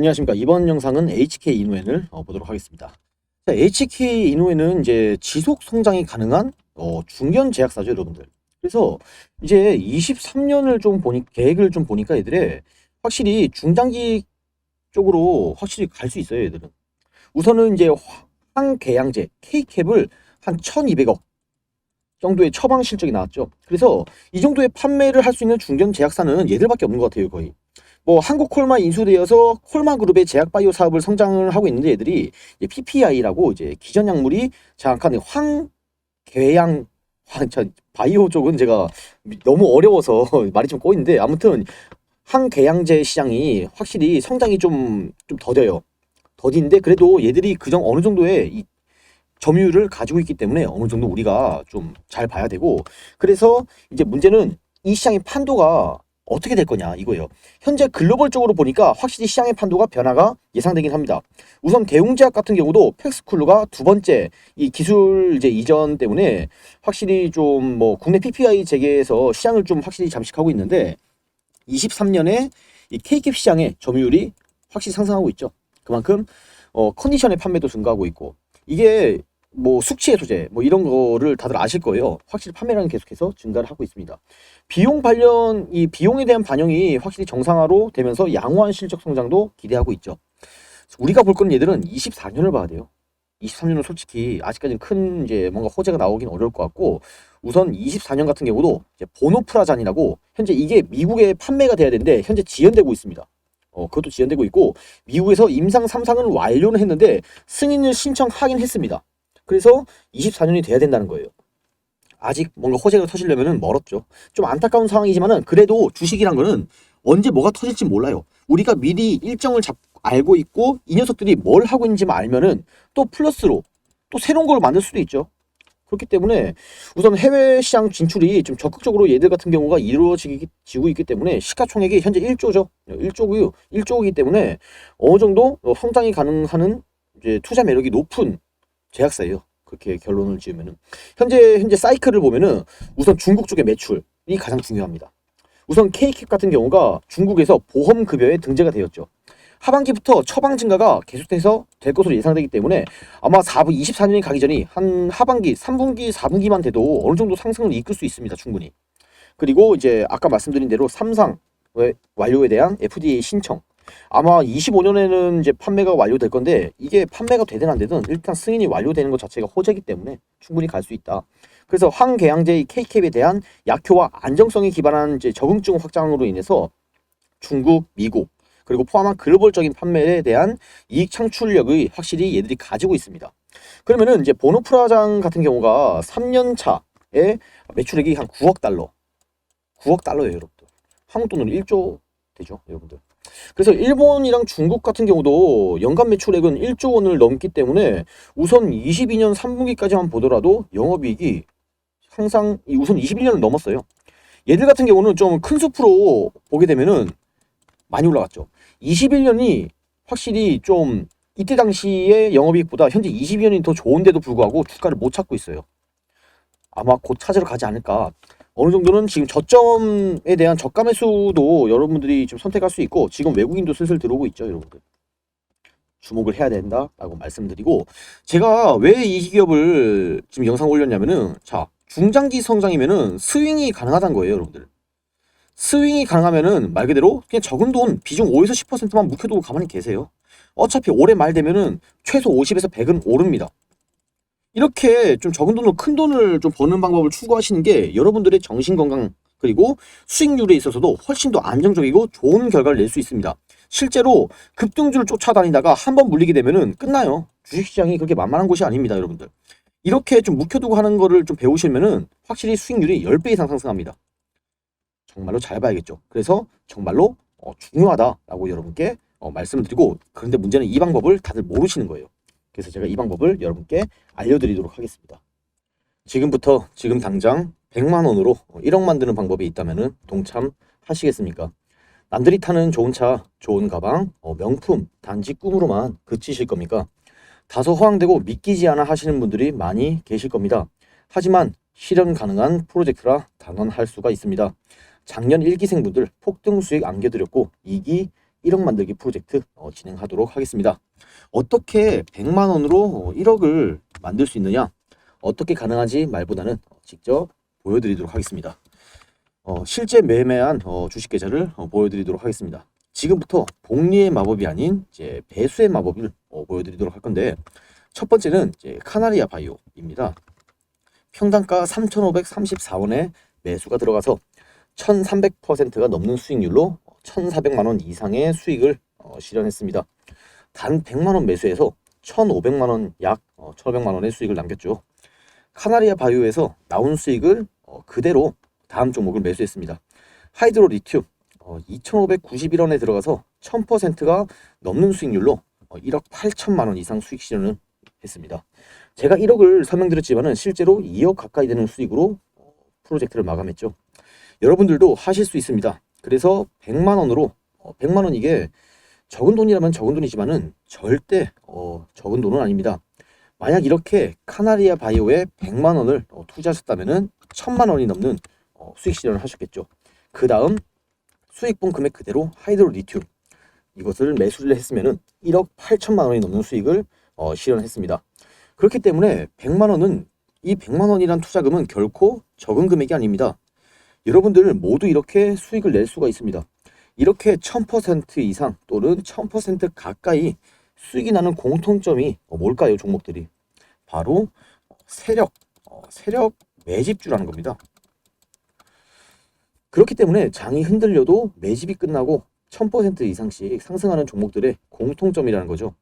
안녕하십니까. 이번 영상은 HK 이노엔을 보도록 하겠습니다. 자, HK 이노엔은 이제 지속 성장이 가능한 중견 제약사죠, 여러분들. 그래서 이제 23년을 좀 계획을 좀 보니까 얘들의 확실히 중장기 쪽으로 확실히 갈 수 있어요, 얘들은. 우선은 이제 황계양제 K캡을 한 1200억 정도의 처방 실적이 나왔죠. 그래서 이 정도의 판매를 할 수 있는 중견 제약사는 얘들밖에 없는 것 같아요, 거의. 뭐 한국콜마 인수되어서 콜마그룹의 제약바이오 사업을 성장을 하고 있는데 얘들이 PPI라고 이제 기전 약물이 장악한 황궤양 바이오 쪽은 제가 너무 어려워서 말이 좀 꼬이는데, 아무튼 황궤양제 시장이 확실히 성장이 좀 더뎌요. 더딘데 그래도 얘들이 어느 정도의 이 점유율을 가지고 있기 때문에 어느 정도 우리가 좀 잘 봐야 되고, 그래서 이제 문제는 이 시장의 판도가 어떻게 될 거냐 이거예요. 현재 글로벌적으로 보니까 확실히 시장의 판도가 변화가 예상되긴 합니다. 우선 대웅제약 같은 경우도 팩스쿨루가 두 번째 이 기술 이제 이전 때문에 확실히 좀 뭐 국내 PPI 재개에서 시장을 좀 확실히 잠식하고 있는데, 23년에 이 K캡 시장의 점유율이 확실히 상승하고 있죠. 그만큼 컨디션의 판매도 증가하고 있고, 이게 뭐 숙취 해소제 뭐 이런 거를 다들 아실 거예요. 확실히 판매량이 계속해서 증가를 하고 있습니다. 이 비용에 대한 반영이 확실히 정상화로 되면서 양호한 실적 성장도 기대하고 있죠. 우리가 볼 거는 얘들은 24년을 봐야 돼요. 23년은 솔직히 아직까지는 큰 이제 뭔가 호재가 나오긴 어려울 것 같고, 우선 24년 같은 경우도 이제 보노프라잔이라고 현재 이게 미국에 판매가 돼야 되는데 현재 지연되고 있습니다. 그것도 지연되고 있고, 미국에서 임상 3상은 완료는 했는데 승인을 신청하긴 했습니다. 그래서 24년이 돼야 된다는 거예요. 아직 뭔가 호재가 터지려면 멀었죠. 좀 안타까운 상황이지만은 그래도 주식이란 거는 언제 뭐가 터질지 몰라요. 우리가 미리 일정을 알고 있고 이 녀석들이 뭘 하고 있는지 알면은 또 플러스로 또 새로운 걸 만들 수도 있죠. 그렇기 때문에 우선 해외 시장 진출이 좀 적극적으로 얘들 같은 경우가 이루어지고 있기 때문에 시가총액이 현재 1조죠. 1조고요. 1조이기 때문에 어느 정도 성장이 가능한 이제 투자 매력이 높은 제약사예요. 그렇게 결론을 지으면은 현재 사이클을 보면은 우선 중국 쪽의 매출이 가장 중요합니다. 우선 K캡 같은 경우가 중국에서 보험 급여에 등재가 되었죠. 하반기부터 처방 증가가 계속해서 될 것으로 예상되기 때문에 아마 24년이 가기 전이 한 하반기 3분기 4분기만 돼도 어느 정도 상승을 이끌 수 있습니다, 충분히. 그리고 이제 아까 말씀드린 대로 3상 완료에 대한 FDA 신청, 아마 25년에는 이제 판매가 완료될 건데, 이게 판매가 되든 안 되든 일단 승인이 완료되는 것 자체가 호재이기 때문에 충분히 갈 수 있다. 그래서 황계양제의 K캡에 대한 약효와 안정성에 기반한 이제 적응증 확장으로 인해서 중국, 미국 그리고 포함한 글로벌적인 판매에 대한 이익 창출력의 확실히 얘들이 가지고 있습니다. 그러면은 이제 보노프라장 같은 경우가 3년 차에 매출액이 한 9억 달러, 9억 달러예요, 여러분들. 한국 돈으로 1조 되죠, 여러분들. 그래서 일본이랑 중국 같은 경우도 연간 매출액은 1조 원을 넘기 때문에 우선 22년 3분기까지만 보더라도 영업이익이 항상 우선 21년을 넘었어요. 얘들 같은 경우는 좀 큰 숲으로 보게 되면은 많이 올라갔죠. 21년이 확실히 좀 이때 당시의 영업이익보다 현재 22년이 더 좋은데도 불구하고 주가를 못 찾고 있어요. 아마 곧 찾으러 가지 않을까. 어느 정도는 지금 저점에 대한 저가 매수도 여러분들이 좀 선택할 수 있고, 지금 외국인도 슬슬 들어오고 있죠, 여러분들. 주목을 해야 된다라고 말씀드리고, 제가 왜 이 기업을 지금 영상 올렸냐면은, 자, 중장기 성장이면은 스윙이 가능하다는 거예요, 여러분들. 스윙이 가능하면은 말 그대로 그냥 적은 돈 비중 5에서 10%만 묵혀두고 가만히 계세요. 어차피 올해 말 되면은 최소 50에서 100은 오릅니다. 이렇게 좀 적은 돈으로 큰 돈을 좀 버는 방법을 추구하시는 게 여러분들의 정신건강 그리고 수익률에 있어서도 훨씬 더 안정적이고 좋은 결과를 낼 수 있습니다. 실제로 급등주를 쫓아다니다가 한번 물리게 되면은 끝나요. 주식시장이 그렇게 만만한 곳이 아닙니다, 여러분들. 이렇게 좀 묵혀두고 하는 거를 좀 배우시면은 확실히 수익률이 10배 이상 상승합니다. 정말로 잘 봐야겠죠. 그래서 정말로 중요하다라고 여러분께 말씀드리고, 그런데 문제는 이 방법을 다들 모르시는 거예요. 그래서 제가 이 방법을 여러분께 알려드리도록 하겠습니다. 지금 당장 100만 원으로 1억 만드는 방법이 있다면 동참하시겠습니까? 남들이 타는 좋은 차, 좋은 가방, 명품, 단지 꿈으로만 그치실 겁니까? 다소 허황되고 믿기지 않아 하시는 분들이 많이 계실 겁니다. 하지만 실현 가능한 프로젝트라 단언할 수가 있습니다. 작년 1기생분들 폭등 수익 안겨드렸고 2기 1억 만들기 프로젝트 진행하도록 하겠습니다. 어떻게 100만 원으로 1억을 만들 수 있느냐, 어떻게 가능한지 말보다는 직접 보여드리도록 하겠습니다. 실제 매매한 주식 계좌를 보여드리도록 하겠습니다. 지금부터 복리의 마법이 아닌 이제 배수의 마법을 보여드리도록 할 건데, 첫 번째는 이제 카나리아 바이오입니다. 평단가 3,534원에 매수가 들어가서 1,300%가 넘는 수익률로 1,400만 원 이상의 수익을 실현했습니다. 단 100만 원 매수해서 1,500만 원, 약 1,500만 원의 수익을 남겼죠. 카나리아 바이오에서 나온 수익을 그대로 다음 종목을 매수했습니다. 하이드로 리튬 2,591원에 들어가서 1,000%가 넘는 수익률로 1억 8천만 원 이상 수익 실현을 했습니다. 제가 1억을 설명드렸지만은 실제로 2억 가까이 되는 수익으로 프로젝트를 마감했죠. 여러분들도 하실 수 있습니다. 그래서 100만 원으로 100만 원, 이게 적은 돈이라면 적은 돈이지만은 절대 적은 돈은 아닙니다. 만약 이렇게 카나리아 바이오에 100만 원을 투자하셨다면은 1,000만 원이 넘는 수익 실현을 하셨겠죠. 그 다음 수익분 금액 그대로 하이드로 리튬, 이것을 매수를 했으면은 1억 8천만 원이 넘는 수익을 실현했습니다. 그렇기 때문에 100만 원은, 이 100만 원이란 투자금은 결코 적은 금액이 아닙니다. 여러분들 모두 이렇게 수익을 낼 수가 있습니다. 이렇게 1000% 이상 또는 1000% 가까이 수익이 나는 공통점이 뭘까요? 종목들이 바로 세력 매집주라는 겁니다. 그렇기 때문에 장이 흔들려도 매집이 끝나고 1000% 이상씩 상승하는 종목들의 공통점이라는 거죠.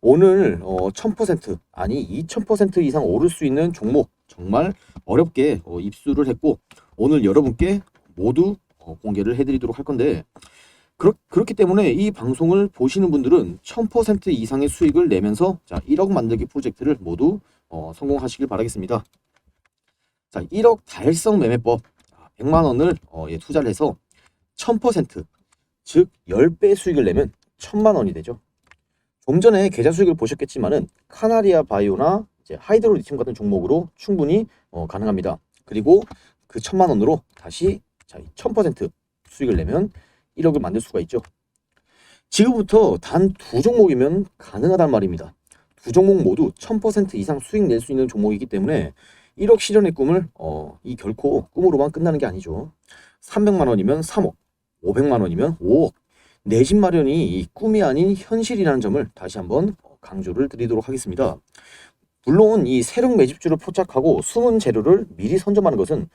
오늘 1000% 아니 2000% 이상 오를 수 있는 종목 정말 어렵게 입수를 했고, 오늘 여러분께 모두 공개를 해드리도록 할 건데, 그렇기 때문에 이 방송을 보시는 분들은 1000% 이상의 수익을 내면서 1억 만들기 프로젝트를 모두 성공하시길 바라겠습니다. 자, 1억 달성 매매법, 100만 원을 투자를 해서 1000%, 즉 10배 수익을 내면 1000만 원이 되죠. 좀 전에 계좌 수익을 보셨겠지만은 카나리아 바이오나 이제 하이드로 리튬 같은 종목으로 충분히 가능합니다. 그리고 그 1000만 원으로 다시 1000% 수익을 내면 1억을 만들 수가 있죠. 지금부터 단 두 종목이면 가능하단 말입니다. 두 종목 모두 1000% 이상 수익 낼 수 있는 종목이기 때문에 1억 실현의 꿈을 이 결코 꿈으로만 끝나는 게 아니죠. 300만 원이면 3억, 500만 원이면 5억. 내 집 마련이 이 꿈이 아닌 현실이라는 점을 다시 한번 강조를 드리도록 하겠습니다. 물론 이 세력 매집주를 포착하고 숨은 재료를 미리 선점하는 것은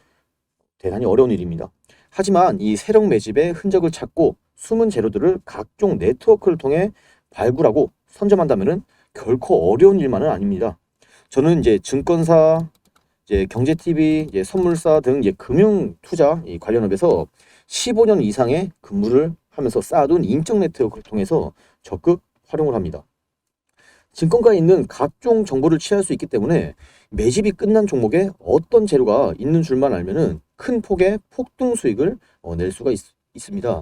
대단히 어려운 일입니다. 하지만 이 세력 매집의 흔적을 찾고 숨은 재료들을 각종 네트워크를 통해 발굴하고 선점한다면은 결코 어려운 일만은 아닙니다. 저는 이제 증권사, 이제 경제TV, 이제 선물사 등 이제 금융 투자 관련업에서 15년 이상의 근무를 하면서 쌓아둔 인적 네트워크를 통해서 적극 활용을 합니다. 증권가에 있는 각종 정보를 취할 수 있기 때문에 매집이 끝난 종목에 어떤 재료가 있는 줄만 알면은 큰 폭의 폭등 수익을 낼 수가 있습니다.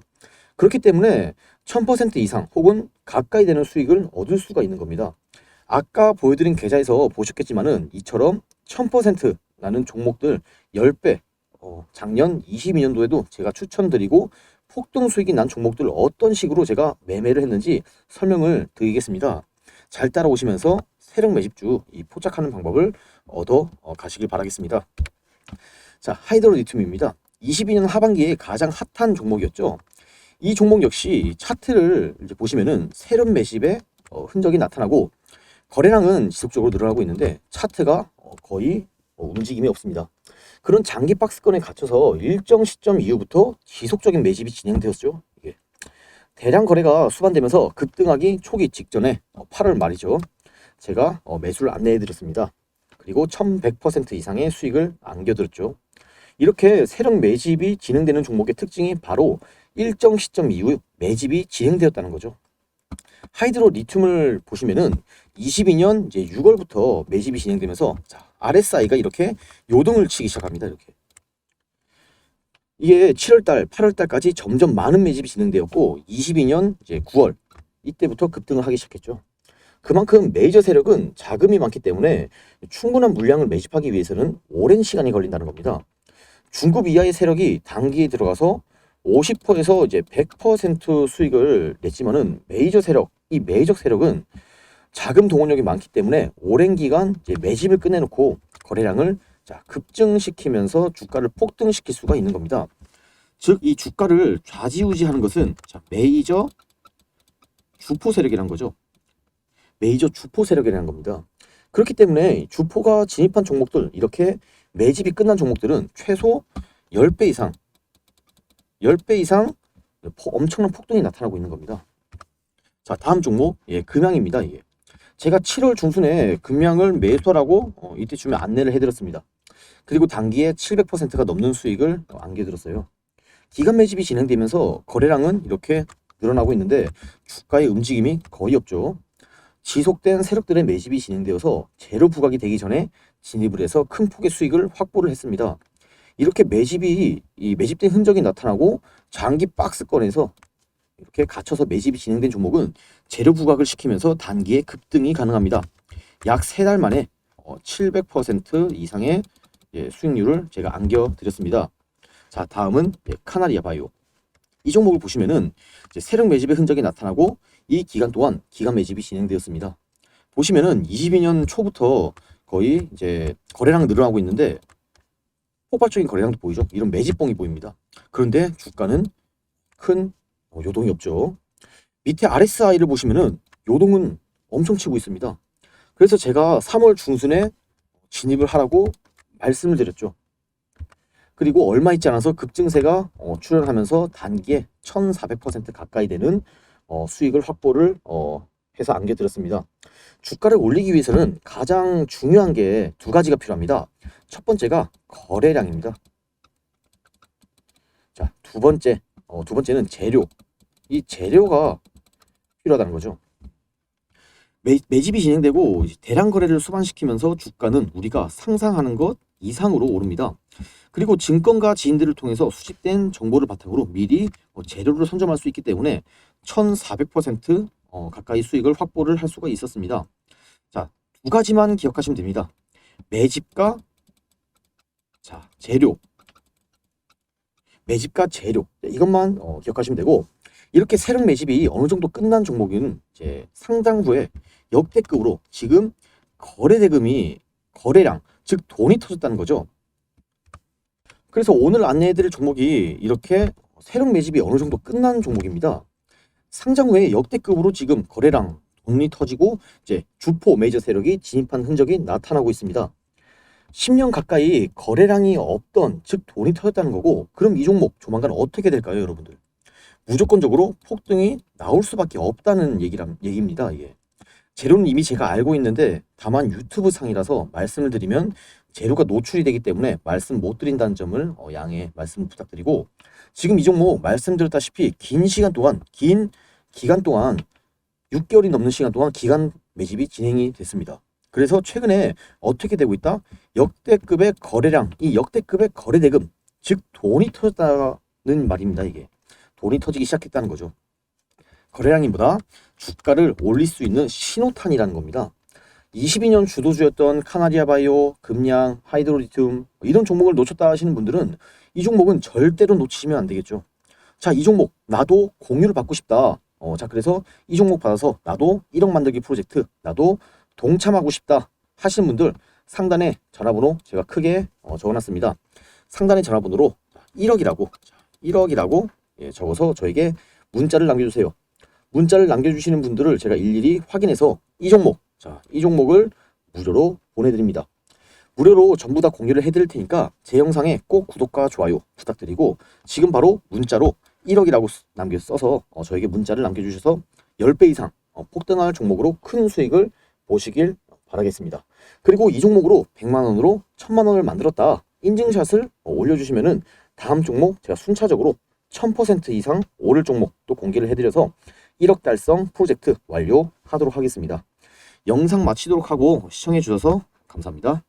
그렇기 때문에 1000% 이상 혹은 가까이 되는 수익을 얻을 수가 있는 겁니다. 아까 보여드린 계좌에서 보셨겠지만은 이처럼 1000% 나는 종목들 10배, 작년 22년도에도 제가 추천드리고 폭등 수익이 난 종목들 어떤 식으로 제가 매매를 했는지 설명을 드리겠습니다. 잘 따라오시면서 세력 매집주 이 포착하는 방법을 얻어 가시길 바라겠습니다. 자, 하이드로 리튬입니다. 22년 하반기에 가장 핫한 종목이었죠. 이 종목 역시 차트를 이제 보시면은 세력 매집의 흔적이 나타나고 거래량은 지속적으로 늘어나고 있는데 차트가 거의 움직임이 없습니다. 그런 장기 박스권에 갇혀서 일정 시점 이후부터 지속적인 매집이 진행되었죠. 이게 대량 거래가 수반되면서 급등하기 초기 직전에 8월 말이죠. 제가 매수를 안내해 드렸습니다. 그리고 1100% 이상의 수익을 안겨드렸죠. 이렇게 세력 매집이 진행되는 종목의 특징이 바로 일정 시점 이후 매집이 진행되었다는 거죠. 하이드로 리튬을 보시면은 22년 이제 6월부터 매집이 진행되면서 RSI가 이렇게 요동을 치기 시작합니다. 이렇게. 이게 7월달, 8월달까지 점점 많은 매집이 진행되었고 22년 이제 9월 이때부터 급등을 하기 시작했죠. 그만큼 메이저 세력은 자금이 많기 때문에 충분한 물량을 매집하기 위해서는 오랜 시간이 걸린다는 겁니다. 중급 이하의 세력이 단기에 들어가서 50%에서 이제 100% 수익을 냈지만은 이 메이저 세력은 자금 동원력이 많기 때문에 오랜 기간 이제 매집을 끝내놓고 거래량을 급증시키면서 주가를 폭등시킬 수가 있는 겁니다. 즉, 이 주가를 좌지우지하는 것은 메이저 주포 세력이란 거죠. 메이저 주포 세력이라는 겁니다. 그렇기 때문에 주포가 진입한 종목들, 이렇게 매집이 끝난 종목들은 최소 10배 이상 엄청난 폭등이 나타나고 있는 겁니다. 자, 다음 종목, 금양입니다. 제가 7월 중순에 금양을 매수하라고 이때쯤에 안내를 해드렸습니다. 그리고 단기에 700%가 넘는 수익을 안겨드렸어요. 기간 매집이 진행되면서 거래량은 이렇게 늘어나고 있는데 주가의 움직임이 거의 없죠. 지속된 세력들의 매집이 진행되어서 재료 부각이 되기 전에 진입을 해서 큰 폭의 수익을 확보를 했습니다. 이렇게 매집된 흔적이 나타나고 장기 박스권에서 이렇게 갇혀서 매집이 진행된 종목은 재료 부각을 시키면서 단기에 급등이 가능합니다. 약 3달 만에 700% 이상의 수익률을 제가 안겨드렸습니다. 자, 다음은 카나리아 바이오. 이 종목을 보시면은 세력 매집의 흔적이 나타나고 이 기간 동안 기간 매집이 진행되었습니다. 보시면은 22년 초부터 거의 이제 거래량 늘어나고 있는데 폭발적인 거래량도 보이죠. 이런 매집봉이 보입니다. 그런데 주가는 큰 요동이 없죠. 밑에 RSI를 보시면은 요동은 엄청 치고 있습니다. 그래서 제가 3월 중순에 진입을 하라고 말씀을 드렸죠. 그리고 얼마 있지 않아서 급증세가 출현하면서 단기에 1400% 가까이 되는 수익을 확보를 해서 안겨드렸습니다. 주가를 올리기 위해서는 가장 중요한 게 두 가지가 필요합니다. 첫 번째가 거래량입니다. 자, 두 번째는 재료. 이 재료가 필요하다는 거죠. 매집이 진행되고 대량 거래를 수반시키면서 주가는 우리가 상상하는 것 이상으로 오릅니다. 그리고 증권가 지인들을 통해서 수집된 정보를 바탕으로 미리 재료를 선점할 수 있기 때문에 1400% 가까이 수익을 확보를 할 수가 있었습니다. 자, 두 가지만 기억하시면 됩니다. 매집과 재료. 이것만 기억하시면 되고, 이렇게 세력 매집이 어느 정도 끝난 종목은 이제 상장 후에 역대급으로 지금 거래량, 즉 돈이 터졌다는 거죠. 그래서 오늘 안내해드릴 종목이 이렇게 세력 매집이 어느 정도 끝난 종목입니다. 상장 후에 역대급으로 지금 거래량, 돈이 터지고 이제 주포 메이저 세력이 진입한 흔적이 나타나고 있습니다. 10년 가까이 거래량이 없던, 즉 돈이 터졌다는 거고, 그럼 이 종목 조만간 어떻게 될까요, 여러분들? 무조건적으로 폭등이 나올 수밖에 없다는 얘기입니다. 이게 재료는 이미 제가 알고 있는데 다만 유튜브 상이라서 말씀을 드리면 재료가 노출이 되기 때문에 말씀 못 드린다는 점을 양해 말씀 부탁드리고, 지금 이 종목 말씀드렸다시피 긴 기간 동안 6개월이 넘는 시간 동안 기간 매집이 진행이 됐습니다. 그래서 최근에 어떻게 되고 있다? 역대급의 거래량, 이 역대급의 거래대금, 즉 돈이 터졌다는 말입니다. 이게 돈이 터지기 시작했다는 거죠. 거래량보다 주가를 올릴 수 있는 신호탄이라는 겁니다. 22년 주도주였던 카나리아 바이오, 금양, 하이드로리튬 이런 종목을 놓쳤다 하시는 분들은 이 종목은 절대로 놓치시면 안 되겠죠. 자, 이 종목 나도 공유를 받고 싶다. 자, 그래서 이 종목 받아서 나도 1억 만들기 프로젝트 나도 동참하고 싶다 하시는 분들 상단에 전화번호 제가 크게 적어놨습니다. 상단의 전화번호로 1억이라고 적어서 저에게 문자를 남겨주세요. 문자를 남겨주시는 분들을 제가 일일이 확인해서 이 종목을 무료로 보내드립니다. 무료로 전부 다 공유를 해드릴 테니까 제 영상에 꼭 구독과 좋아요 부탁드리고, 지금 바로 문자로 1억이라고 써서 저에게 문자를 남겨주셔서 10배 이상 폭등할 종목으로 큰 수익을 보시길 바라겠습니다. 그리고 이 종목으로 100만원으로 1000만원을 만들었다 인증샷을 올려주시면은 다음 종목 제가 순차적으로 1000% 이상 오를 종목 또 공개를 해드려서 1억 달성 프로젝트 완료하도록 하겠습니다. 영상 마치도록 하고 시청해 주셔서 감사합니다.